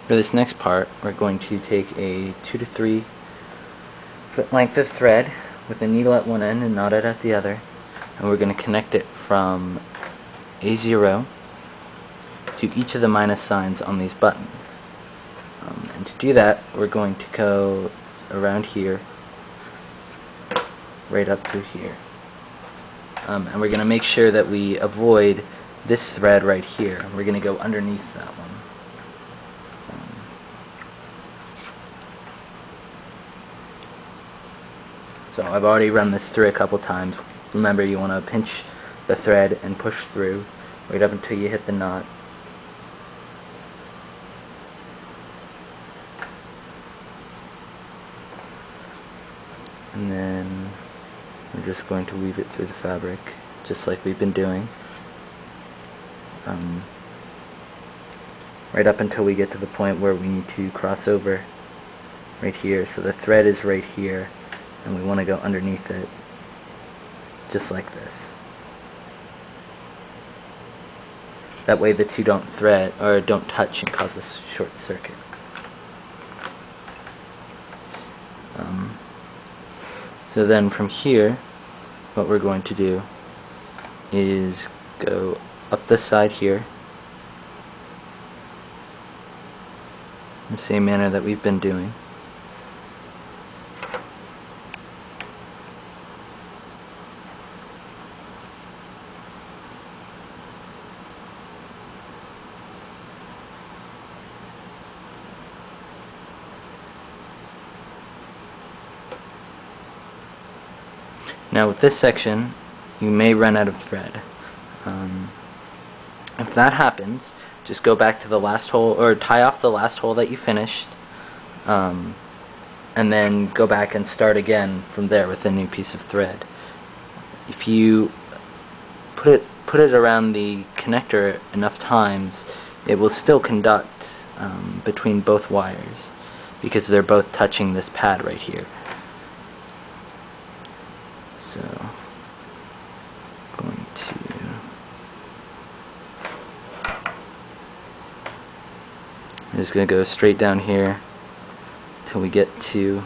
For this next part, we're going to take a 2 to 3 foot length of thread with a needle at one end and knot it at the other, and we're going to connect it from A0 to each of the minus signs on these buttons. And to do that, we're going to go around here, right up through here. And we're going to make sure that we avoid this thread right here. We're going to go underneath that one. So I've already run this through a couple times. Remember, you want to pinch the thread and push through right up until you hit the knot. And then we're just going to weave it through the fabric, just like we've been doing. Right up until we get to the point where we need to cross over right here. So the thread is right here, and we want to go underneath it, just like this. That way the two don't thread or don't touch and cause a short circuit. So then from here, what we're going to do is go up the side here in the same manner that we've been doing. Now with this section, you may run out of thread. If that happens, just go back to the last hole, or tie off the last hole that you finished, and then go back and start again from there with a new piece of thread. If you put it around the connector enough times, it will still conduct between both wires, because they're both touching this pad right here. So, I'm just going to go straight down here till we get to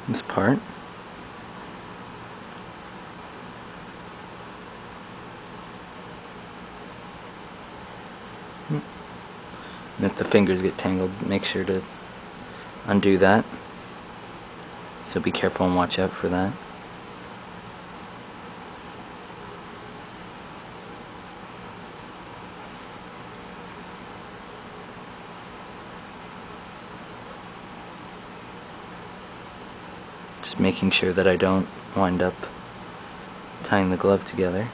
this part. And if the fingers get tangled, make sure to undo that. So be careful and watch out for that. Just making sure that I don't wind up tying the glove together.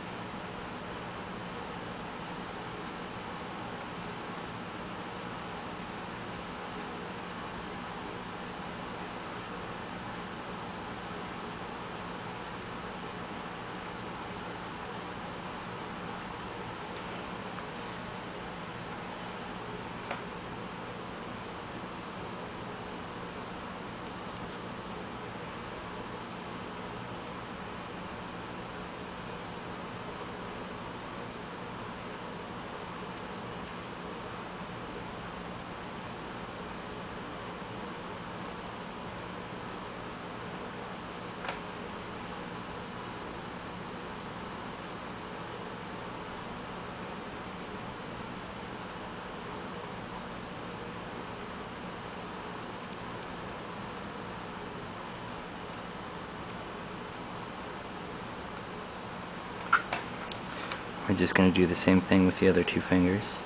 We're just going to do the same thing with the other two fingers.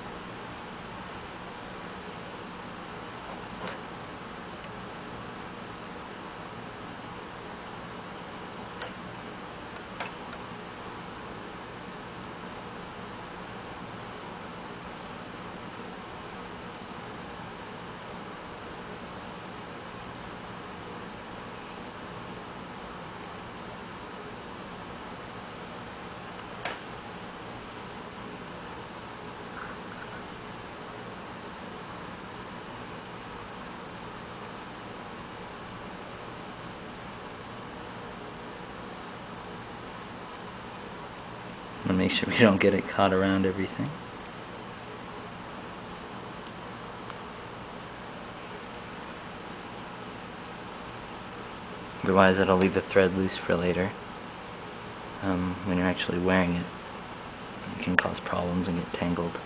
I'm gonna make sure we don't get it caught around everything. Otherwise it'll leave the thread loose for later. When you're actually wearing it, it can cause problems and get tangled.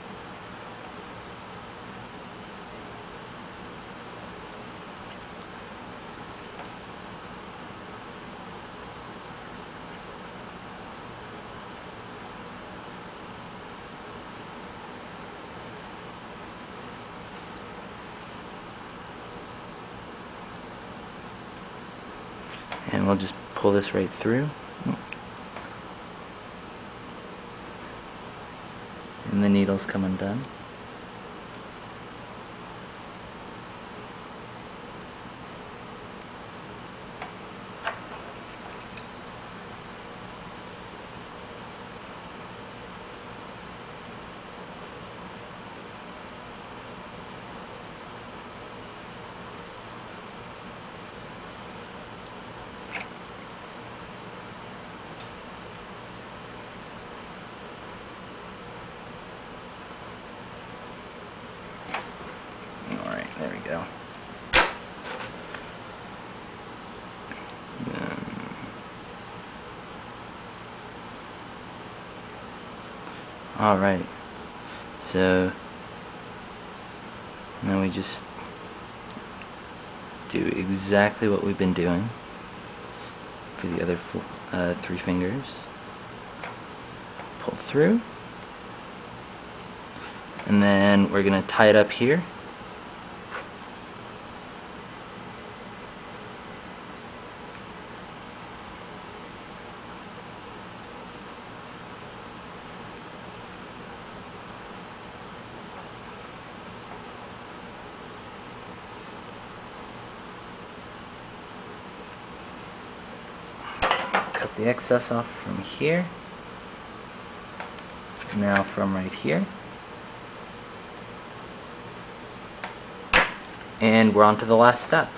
And we'll just pull this right through. And the needles come undone. There we go. Alright, so now we just do exactly what we've been doing for the other three fingers. Pull through, and then we're going to tie it up here. Cut the excess off from here. Now from right here. And we're on to the last step.